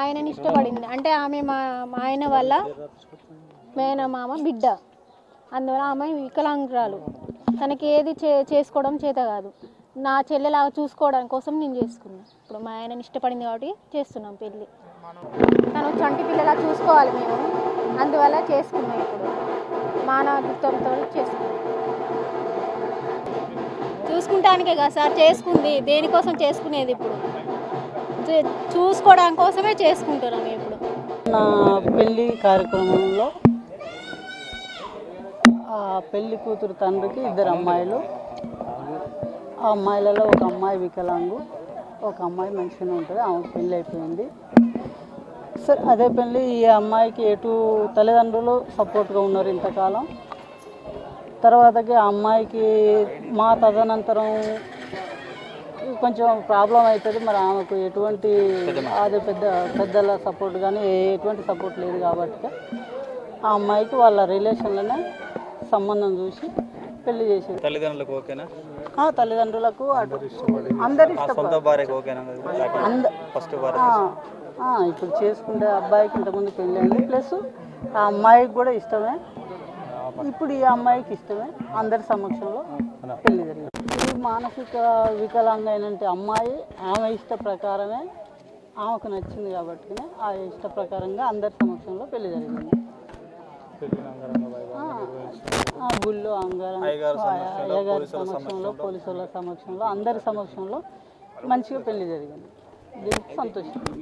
ఆయనని ఇష్టపడింది. అంటే ఆమె మా ఆయన వల్ల మేనమామ బిడ్డ, అందువల్ల ఆమె వికలాంగురాలు. తనకి ఏది చేసుకోవడం చేత కాదు. నా చెల్లెలాగా చూసుకోవడం కోసం నేను చేసుకున్నాను. ఇప్పుడు మా ఆయనని ఇష్టపడింది కాబట్టి చేస్తున్నాం పెళ్ళి. తను చంటి పిల్లలా చూసుకోవాలి మేము, అందువల్ల చేసుకున్నాం. ఇప్పుడు మానవత్వంతో చేసుకున్నాం. చూసుకుంటానికే కదా సార్ చేసుకుంది, దేనికోసం చేసుకునేది? ఇప్పుడు చూసుకోవడం కోసమే చేసుకుంటున్నాం. ఇప్పుడు నా పెళ్ళి కార్యక్రమంలో పెళ్లి కూతురు తండ్రికి 2 అమ్మాయిలు. ఆ అమ్మాయిలలో ఒక అమ్మాయి వికలాంగు, ఒక అమ్మాయి మంచిగానే ఉంటుంది. ఆమెకు పెళ్ళి అయిపోయింది. సరే, అదే పెళ్ళి ఈ అమ్మాయికి ఎటు తల్లిదండ్రులు సపోర్ట్గా ఉన్నారు ఇంతకాలం. తర్వాతకి ఆ అమ్మాయికి మా తదనంతరం కొంచెం ప్రాబ్లం అవుతుంది. మరి ఆమెకు ఎటువంటి అదే పెద్దల సపోర్ట్ కానీ ఎటువంటి సపోర్ట్ లేదు కాబట్టి ఆ అమ్మాయికి వాళ్ళ రిలేషన్లోనే సంబంధం చూసి పెళ్లి చేసేది. తల్లిదండ్రులకు ఓకేనా? తల్లిదండ్రులకు అందరు ఇప్పుడు చేసుకుంటే అబ్బాయికి ఇంతకుముందు పెళ్ళి అయింది. ప్లస్ ఆ అమ్మాయికి కూడా ఇష్టమే, ఇప్పుడు ఈ అమ్మాయికి ఇష్టమే. అందరి సమక్షంలో పెళ్లి జరిగింది. ఈ మానసిక వికలాంగ అయినంటే అమ్మాయి ఆమె ఇష్ట ప్రకారమే, ఆమెకు నచ్చింది కాబట్టి ఆ ఇష్ట ప్రకారంగా అందరి సమక్షంలో పెళ్లి జరిగింది. గుళ్ళో అయ్యగారి సమక్షంలో, పోలీసుల సమక్షంలో, అందరి సమక్షంలో మంచిగా పెళ్లి జరిగింది. దీనికి సంతోషం.